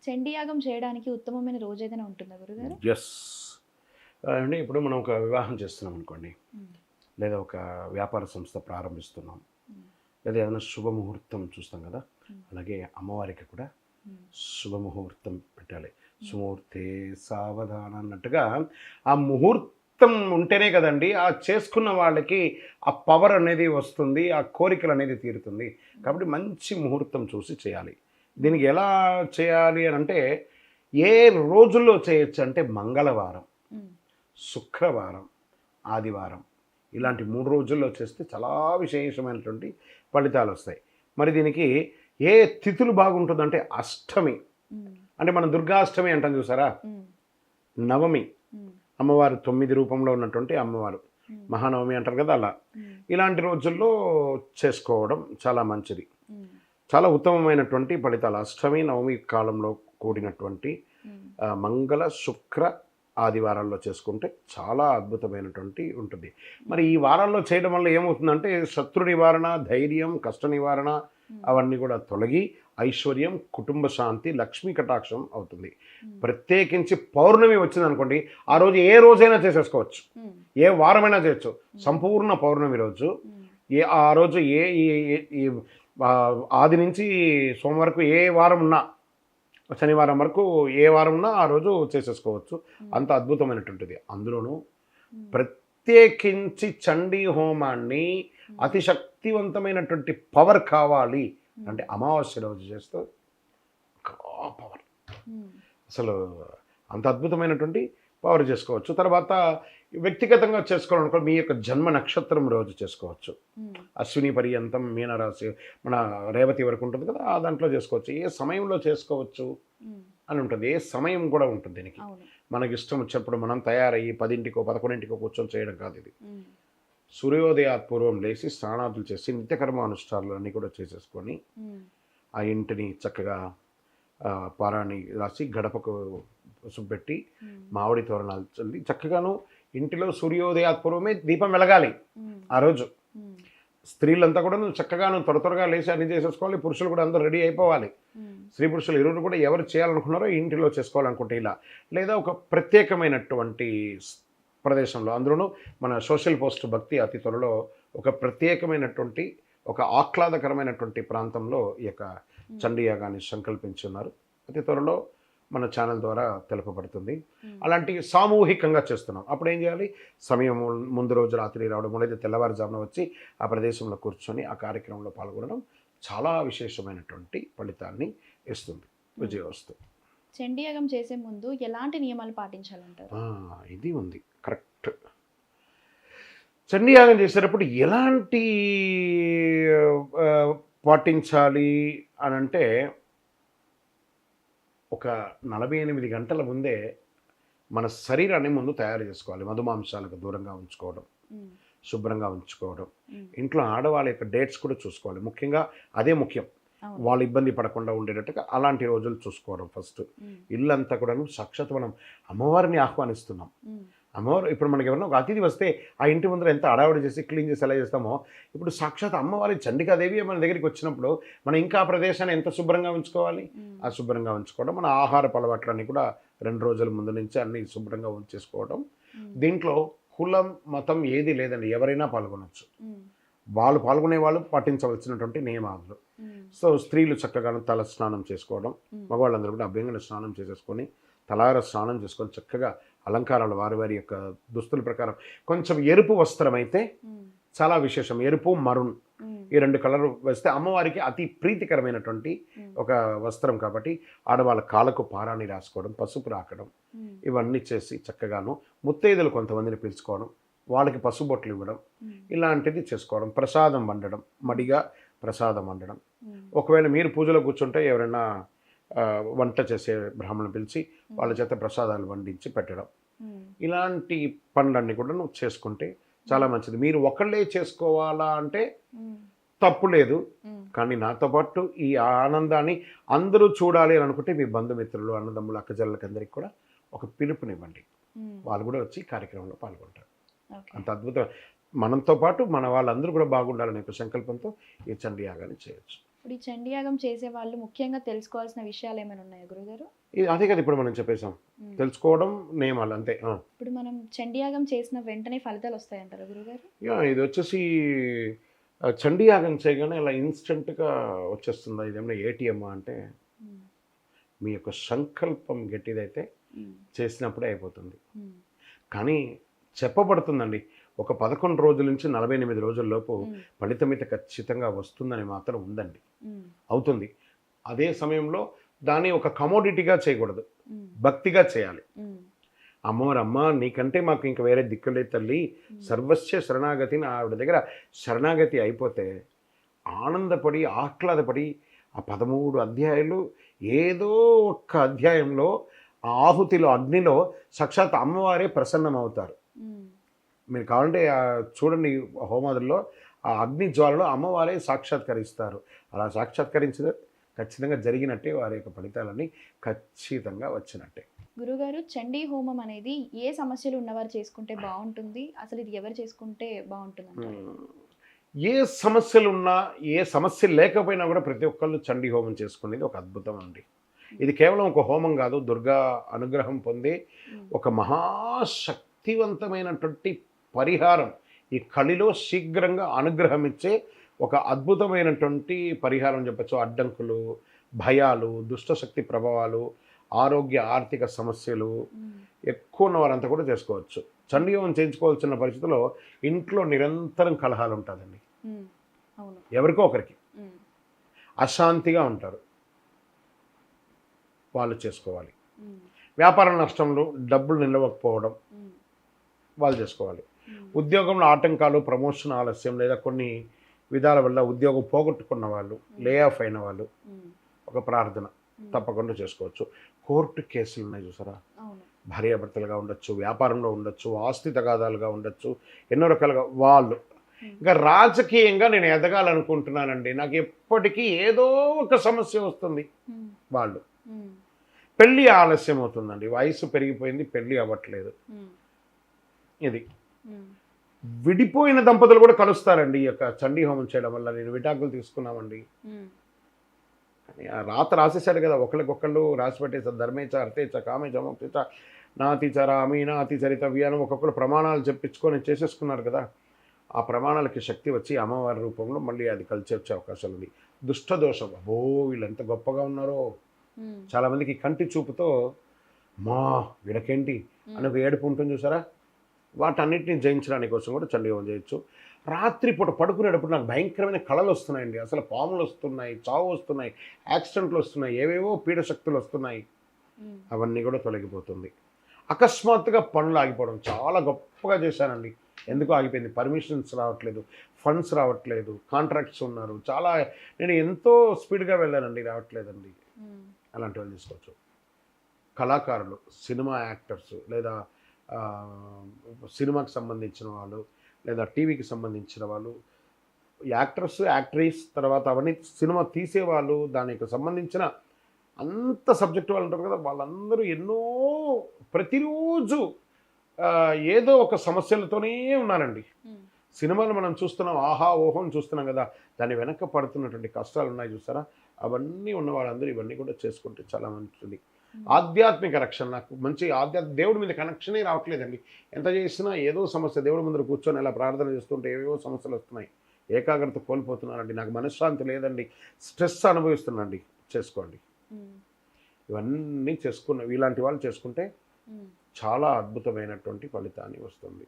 చండీ యాగం చేయడానికి ఉత్తమమైన రోజు ఏదైనా ఉంటుందా గురుగారు? యెస్. అంటే ఇప్పుడు మనం ఒక వివాహం చేస్తున్నాం అనుకోండి, హ్మ్. లేదా ఒక వ్యాపార సంస్థ ప్రారంభిస్తున్నాం, హ్మ్. లేదా ఏదైనా శుభముహూర్తం చూస్తాం కదా, హ్మ్. అలాగే అమ్మవారికి కూడా హ్మ్. శుభముహూర్తం పెట్టాలి. హ్మ్. సుముహూర్తే సావధాన అన్నట్టుగా ఆ ముహూర్తం ఉంటేనే కదండి ఆ చేసుకున్న వాళ్ళకి ఆ పవర్ అనేది వస్తుంది, ఆ కోరికలు అనేది తీరుతుంది. కాబట్టి మంచి ముహూర్తం చూసి చేయాలి. హ్మ్. దీనికి ఎలా చేయాలి అని అంటే, ఏ రోజుల్లో చేయొచ్చు అంటే మంగళవారం, హ్మ్. శుక్రవారం, ఆదివారం ఇలాంటి 3 రోజుల్లో చేస్తే చాలా విశేషమైనటువంటి ఫలితాలొస్తాయి. మరి దీనికి ఏ తిథులు బాగుంటుందంటే అష్టమి. హ్మ్. అంటే మనం దుర్గాష్టమి అంటాం చూసారా? హ్మ్. నవమి, హ్మ్. అమ్మవారు 9 రూపంలో ఉన్నటువంటి అమ్మవారు. హ్మ్. మహానవమి అంటారు కదా! అలా. హ్మ్. ఇలాంటి రోజుల్లో చేసుకోవడం చాలా మంచిది. హ్మ్. చాలా ఉత్తమమైనటువంటి ఫలితాలు. అష్టమి, నవమి కాలంలో కూడినటువంటి హ్మ్. మంగళ, శుక్ర, ఆదివారాల్లో చేసుకుంటే చాలా అద్భుతమైనటువంటి ఉంటుంది. మరి హ్మ్. ఈ వారాల్లో చేయడం వల్ల ఏమవుతుందంటే శత్రు నివారణ, ధైర్యం, కష్ట నివారణ హ్మ్. అవన్నీ కూడా తొలగి ఐశ్వర్యం, కుటుంబ శాంతి, లక్ష్మీ కటాక్షం అవుతుంది. హ్మ్. ప్రత్యేకించి పౌర్ణమి వచ్చిందనుకోండి, ఆ రోజు ఏ రోజైనా చేసేసుకోవచ్చు. హ్మ్. ఏ వారమైనా చేయొచ్చు. హ్మ్. సంపూర్ణ పౌర్ణమి రోజు హ్మ్. ఆ రోజు ఏ ఈ ఈ ఈ ఆది నుంచి సోమవారం వరకు ఏ వారం ఉన్నా, శనివారం వరకు ఏ వారం ఉన్నా ఆ రోజు చేసేసుకోవచ్చు. హ్మ్. అంత అద్భుతమైనటువంటిది. అందులోనూ హ్మ్. ప్రత్యేకించి చండీ హోమాన్ని హ్మ్. అతి శక్తివంతమైనటువంటి పవర్ కావాలి హ్మ్. అంటే అమావాస్య రోజు చేస్తే ఇంకా పవర్. హ్మ్. అసలు అంత అద్భుతమైనటువంటి పవర్ చేసుకోవచ్చు. తర్వాత వ్యక్తిగతంగా చేసుకోవాలనుకో మీ యొక్క జన్మ నక్షత్రం రోజు చేసుకోవచ్చు. హ్మ్. అశ్విని పర్యంతం మీనరాశి మన రేవతి వరకు ఉంటుంది కదా! ఆ దాంట్లో చేసుకోవచ్చు. ఏ సమయంలో చేసుకోవచ్చు హ్మ్. అని ఉంటుంది. ఏ సమయం కూడా ఉంటుంది దీనికి. అవును. మనకిష్టం వచ్చినప్పుడు మనం తయారయ్యి 10కో, 11కో కూర్చొని చేయడం కాదు ఇది. హ్మ్. సూర్యోదయాత్ పూర్వం లేసి స్నానాదులు చేసి నిత్యకర్మ అనుష్ఠానాలు అన్నీ కూడా చేసేసుకొని, హ్మ్. ఆ ఇంటిని చక్కగా పారాణి రాసి గడపకు పసుపు పెట్టి, హ్మ్. మామిడి తోరణాలు చల్లి చక్కగాను ఇంటిలో సూర్యోదయాత్ పూర్వమే దీపం వెలగాలి హ్మ్. ఆ రోజు. హ్మ్. స్త్రీలంతా కూడాను చక్కగాను త్వర త్వరగా లేచి అన్నీ చేసేసుకోవాలి. పురుషులు కూడా అందరూ రెడీ అయిపోవాలి. హ్మ్. స్త్రీ పురుషులు ఇరువురు కూడా ఎవరు చేయాలనుకున్నారో ఇంటిలో చేసుకోవాలనుకుంటే ఇలా. లేదా ఒక ప్రత్యేకమైనటువంటి ప్రదేశంలో అందులోనూ మన సోషల్ పోస్ట్ భక్తి అతి త్వరలో ఒక ప్రత్యేకమైనటువంటి ఒక ఆహ్లాదకరమైనటువంటి ప్రాంతంలో ఈ యొక్క హ్మ్. చండీ యాగాన్ని సంకల్పించున్నారు. అతి త్వరలో మన ఛానల్ ద్వారా తెలుపబడుతుంది. హ్మ్. అలాంటివి సామూహికంగా చేస్తున్నాం. అప్పుడు ఏం చేయాలి? సమయం ముందు రోజు రాత్రి రావడం లేదా తెల్లవారుజామున వచ్చి ఆ ప్రదేశంలో కూర్చొని ఆ కార్యక్రమంలో పాల్గొనడం చాలా విశేషమైనటువంటి ఫలితాన్ని ఇస్తుంది. హ్మ్. విజయోస్తు. చండీ యాగం చేసే ముందు ఎలాంటి నియమాలు పాటించాలంటారు? ఆ! ఇది ఉంది. కరెక్ట్. చండీయాగం చేసేటప్పుడు ఎలాంటి పాటించాలి అనంటే, ఒక 48 గంటల ముందే మన శరీరాన్ని ముందు తయారు చేసుకోవాలి. మధుమాంసాలకు దూరంగా ఉంచుకోవడం, హ్మ్. శుభ్రంగా ఉంచుకోవడం. హ్మ్. ఇంట్లో ఆడవాళ్ళ యొక్క డేట్స్ కూడా చూసుకోవాలి. ముఖ్యంగా అదే ముఖ్యం. అవును. వాళ్ళు ఇబ్బంది పడకుండా ఉండేటట్టుగా అలాంటి రోజులు చూసుకోవడం ఫస్ట్. హ్మ్. ఇల్లంతా కూడాను సాక్షాత్ మనం అమ్మవారిని ఆహ్వానిస్తున్నాం. హ్మ్. అమ్మవారు ఇప్పుడు మనకి ఎవరైనా ఒక అతిథి వస్తే ఆ ఇంటి ముందర ఎంత హడావిడి చేసి క్లీన్ చేసి ఎలా చేస్తామో, ఇప్పుడు సాక్షాత్ అమ్మవారి చండికాదేవి మన దగ్గరికి వచ్చినప్పుడు మనం ఇంకా ఆ ప్రదేశాన్ని ఎంత శుభ్రంగా ఉంచుకోవాలి. హ్మ్. ఆ శుభ్రంగా ఉంచుకోవడం, మన ఆహారపు అలవాట్లన్నీ కూడా 2 రోజుల ముందు నుంచే అన్నీ శుభ్రంగా ఉంచేసుకోవడం. హ్మ్. దీంట్లో కులం, మతం ఏది లేదండి. ఎవరైనా పాల్గొనొచ్చు. హ్మ్. వాళ్ళు పాల్గొనే వాళ్ళు పాటించవలసినటువంటి నియమాలు. హ్మ్. సో, స్త్రీలు చక్కగాను తల స్నానం చేసుకోవడం, హ్మ్. మగవాళ్ళందరూ కూడా అభ్యంగన స్నానం చేసేసుకొని, తలార స్నానం చేసుకొని చక్కగా అలంకారాలు వారి వారి యొక్క దుస్తుల ప్రకారం కొంచెం ఎరుపు వస్త్రమైతే హ్మ్. చాలా విశేషం. ఎరుపు, మరూన్ హ్మ్. ఈ 2 కలర్ వేస్తే అమ్మవారికి అతి ప్రీతికరమైనటువంటి హ్మ్. ఒక వస్త్రం కాబట్టి ఆడవాళ్ళ కాళ్ళకు పారాణి రాసుకోవడం, పసుపు రాకడం హ్మ్. ఇవన్నీ చేసి చక్కగాను ముత్తైదులు కొంతమందిని పిలుచుకోవడం, వాళ్ళకి పసుబొట్లు ఇవ్వడం, హ్మ్. ఇలాంటిది చేసుకోవడం. ప్రసాదం వండడం, మడిగా ప్రసాదం వండడం. హ్మ్. ఒకవేళ మీరు పూజలో కూర్చుంటే ఎవరైనా వంట చేసే బ్రాహ్మణుని పిలిచి వాళ్ళ హ్మ్. చేత ప్రసాదాలు వండించి పెట్టడం. హ్మ్. ఇలాంటి పనులన్నీ కూడా నువ్వు చేసుకుంటే చాలా హ్మ్. మంచిది. మీరు ఒకళ్ళే చేసుకోవాలా అంటే హ్మ్. తప్పు లేదు. హ్మ్. కానీ నాతో పాటు ఈ ఆనందాన్ని అందరూ చూడాలి అని అనుకుంటే మీ బంధుమిత్రులు, అన్నదమ్ములు, అక్కచెల్లెళ్ళకి అందరికి కూడా ఒక పిలుపునివ్వండి. హ్మ్. వాళ్ళు కూడా వచ్చి కార్యక్రమంలో పాల్గొంటారు. ఓకే. అంత అద్భుతం. మనతో పాటు మన వాళ్ళందరూ కూడా బాగుండాలనే ఒక సంకల్పంతో ఈ చండీ యాగాన్ని చేయొచ్చు. ఇప్పుడు ఈ చండీ యాగం చేసే వాళ్ళు ముఖ్యంగా తెలుసుకోవాల్సిన విషయాలు ఏమైనా ఉన్నాయా గురుగారు? అదే కదా ఇప్పుడు మనం చెప్పేసాం. ఉమ్. తెలుసుకోవడం నియమాలు అంతే. ఇప్పుడు మనం చండీ యాగం చేసిన వెంటనే ఫలితాలు వస్తాయంటారా గురుగారు? ఇది వచ్చేసి చండీ యాగం చేయగానే ఇలా ఇన్స్టెంట్గా వచ్చేస్తుందా, ఇదేమన్నా ఏటీఎమ్మా అంటే ఉమ్. మీ యొక్క సంకల్పం గట్టిదైతే ఉమ్. చేసినప్పుడే అయిపోతుంది. ఉమ్. కానీ చెప్పబడుతుందండి, ఒక 11 రోజుల నుంచి 48 రోజుల్లోపు ఉమ్. ఫలితం అయితే ఖచ్చితంగా వస్తుందని మాత్రం ఉందండి. ఉమ్. అవుతుంది. అదే సమయంలో దాన్ని ఒక కమోడిటీగా చేయకూడదు, ఉమ్. భక్తిగా చేయాలి. ఉమ్. అమ్మవారు, అమ్మ నీకంటే మాకు ఇంక వేరే దిక్కులే తల్లి, సర్వస్య శరణాగతిని ఆవిడ దగ్గర శరణాగతి అయిపోతే ఆనందపడి ఆహ్లాదపడి ఆ 13 అధ్యాయాలు ఏదో ఒక్క అధ్యాయంలో ఆ ఆహుతిలో అగ్నిలో సాక్షాత్ అమ్మవారే ప్రసన్నమవుతారు. ఉమ్. మీరు కావాలంటే చూడండి హోమాదుల్లో ఆ అగ్ని జ్వాలలో అమ్మవారే సాక్షాత్కరిస్తారు. అలా సాక్షాత్కరించిన ఖచ్చితంగా జరిగినట్టే, వారి యొక్క ఫలితాలన్నీ ఖచ్చితంగా వచ్చినట్టే. గురుగారు, చండీ హోమం అనేది ఏ సమస్యలు ఉన్నవారు చేసుకుంటే బాగుంటుంది? అసలు ఇది ఎవరు చేసుకుంటే బాగుంటుంది అంటారు? ఏ సమస్యలు ఉన్నా, ఏ సమస్య లేకపోయినా కూడా ప్రతి ఒక్కళ్ళు చండీ హోమం చేసుకునేది ఒక అద్భుతం అండి. ఇది కేవలం ఒక హోమం కాదు, దుర్గా అనుగ్రహం పొంది ఒక మహాశక్తివంతమైనటువంటి పరిహారం, ఈ కలిలో శీఘ్రంగా అనుగ్రహం ఇచ్చే ఒక అద్భుతమైనటువంటి పరిహారం చెప్పచ్చు. అడ్డంకులు, భయాలు, దుష్టశక్తి ప్రభావాలు, ఆరోగ్య ఆర్థిక సమస్యలు ఎక్కువ ఉన్న వారంతా కూడా చేసుకోవచ్చు. చండీ హోమం చేయించుకోవాల్సిన పరిస్థితుల్లో ఇంట్లో నిరంతరం కలహాలు ఉంటుందండి. అవును. ఎవరికో ఒకరికి అశాంతిగా ఉంటారు, వాళ్ళు చేసుకోవాలి. వ్యాపార నష్టంలో డబ్బులు నిలవకపోవడం వాళ్ళు చేసుకోవాలి. ఉద్యోగంలో ఆటంకాలు, ప్రమోషన్ ఆలస్యం లేదా కొన్ని విధాల వల్ల ఉద్యోగం పోగొట్టుకున్న వాళ్ళు, లే ఆఫ్ అయిన వాళ్ళు ఒక ప్రార్థన తప్పకుండా చేసుకోవచ్చు. కోర్టు కేసులు ఉన్నాయి చూసారా, భార్యాభర్తలుగా ఉండొచ్చు, వ్యాపారంలో ఉండొచ్చు, ఆస్తి తగాదాలుగా ఉండొచ్చు, ఎన్నో రకాలుగా వాళ్ళు. ఇంకా రాజకీయంగా నేను ఎదగాలనుకుంటున్నానండి, నాకు ఎప్పటికీ ఏదో ఒక సమస్య వస్తుంది వాళ్ళు. పెళ్ళి ఆలస్యం అవుతుందండి, వయసు పెరిగిపోయింది, పెళ్ళి అవ్వట్లేదు. ఇది విడిపోయిన దంపతులు కూడా కలుస్తారండి ఈ యొక్క చండీ హోమం చేయడం వల్ల. నేను విడాకులు తీసుకున్నామండి కానీ ఆ రాత రాసేశారు కదా, ఒకరికొకళ్ళు రాసి పెట్టేసారు. ధర్మేచ అర్థేచ కామేచ మోక్షేచ నాతిచ రామి నాతి చరితవ్యానం ఒక్కొక్కరు ప్రమాణాలు చెప్పించుకొని చేసేసుకున్నారు కదా. ఆ ప్రమాణాలకి శక్తి వచ్చి అమ్మవారి రూపంలో మళ్ళీ అది కలిసి వచ్చే అవకాశాలు ఉంది. దుష్టదోషం, అబ్బో వీళ్ళు ఎంత గొప్పగా ఉన్నారో, చాలామందికి కంటి చూపుతో మా వీళ్ళకేంటి అని ఒక ఏడుపు ఉంటుంది చూసారా, వాటన్నిటిని జయించడానికి కోసం కూడా చండీ హోమం చేయొచ్చు. రాత్రిపూట పడుకునేటప్పుడు నాకు భయంకరమైన కళలు వస్తున్నాయండి, అసలు పాములు వస్తున్నాయి, చావు వస్తున్నాయి, యాక్సిడెంట్లు వస్తున్నాయి, ఏవేవో పీడశక్తులు వస్తున్నాయి, అవన్నీ కూడా తొలగిపోతుంది. అకస్మాత్తుగా పనులు ఆగిపోవడం, చాలా గొప్పగా చేశానండి, ఎందుకు ఆగిపోయింది, పర్మిషన్స్ రావట్లేదు, ఫండ్స్ రావట్లేదు, కాంట్రాక్ట్స్ ఉన్నారు, చాలా నేను ఎంతో స్పీడ్గా వెళ్ళానండి, రావట్లేదండి. అలాంటి వాళ్ళు తీసుకోవచ్చు. కళాకారులు, సినిమా యాక్టర్స్ లేదా సినిమాకి సంబంధించిన వాళ్ళు లేదా టీవీకి సంబంధించిన వాళ్ళు, యాక్టర్స్, యాక్ట్రెస్, తర్వాత అవన్నీ సినిమా తీసేవాళ్ళు, దానికి సంబంధించిన అంత సబ్జెక్ట్ వాళ్ళు ఉంటారు కదా, వాళ్ళందరూ ఎన్నో ప్రతిరోజు ఏదో ఒక సమస్యలతోనే ఉన్నారండి. సినిమాలు మనం చూస్తున్నాం, ఆహా ఓహోని చూస్తున్నాం కదా, దాని వెనక పడుతున్నటువంటి కష్టాలు ఉన్నాయి చూసారా, అవన్నీ ఉన్న వాళ్ళందరూ ఇవన్నీ కూడా చేసుకుంటే చాలా మంచిది. ఆధ్యాత్మిక రక్షణ, నాకు మంచి దేవుడి మీద కనెక్షనే రావట్లేదండి, ఎంత చేసినా ఏదో సమస్య, దేవుడి ముందర కూర్చొని అలా ప్రార్థన చేస్తుంటే ఏవేవో సమస్యలు వస్తున్నాయి, ఏకాగ్రత కోల్పోతున్నానండి, నాకు మనశ్శాంతి లేదండి, స్ట్రెస్ అనుభవిస్తున్నాండి. చేసుకోండి, ఇవన్నీ ఇలాంటి వాళ్ళు చేసుకుంటే చాలా అద్భుతమైనటువంటి ఫలితాన్ని వస్తుంది.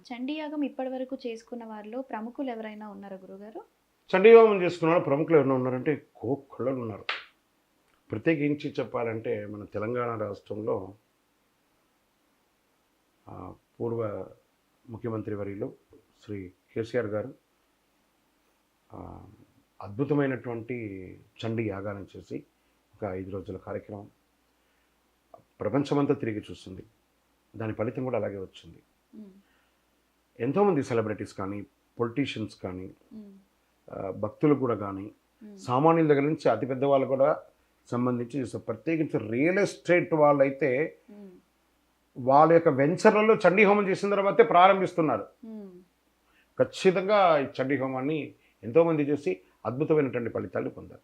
చండీ యాగం ఇప్పటి వరకు చేసుకున్న వారిలో ప్రముఖులు ఎవరైనా ఉన్నారా గురుగారు? చండీ హోమం చేసుకున్న వాళ్ళు ప్రముఖులు ఎవరైనా ఉన్నారంటే కోకొల్లలు ఉన్నారు. ప్రత్యేకించి చెప్పాలంటే మన తెలంగాణ రాష్ట్రంలో పూర్వ ముఖ్యమంత్రి వర్యులు శ్రీ కేసీఆర్ గారు అద్భుతమైనటువంటి చండీ యాగాలను చేసి ఒక 5 రోజుల కార్యక్రమం ప్రపంచమంతా తిరిగి చూస్తుంది, దాని ఫలితం కూడా అలాగే వచ్చింది. ఎంతోమంది సెలబ్రిటీస్ కానీ, పొలిటీషియన్స్ కానీ, భక్తులు కూడా కానీ, సామాన్యుల దగ్గర నుంచి అతిపెద్ద వాళ్ళు కూడా సంబంధించి ప్రత్యేకించి రియల్ ఎస్టేట్ వాళ్ళైతే వాళ్ళ యొక్క వెంచర్లలో చండీ హోమం చేసిన తర్వాతే ప్రారంభిస్తున్నారు. ఖచ్చితంగా ఈ చండీ హోమాన్ని ఎంతోమంది చేసి అద్భుతమైనటువంటి ఫలితాలు పొందారు.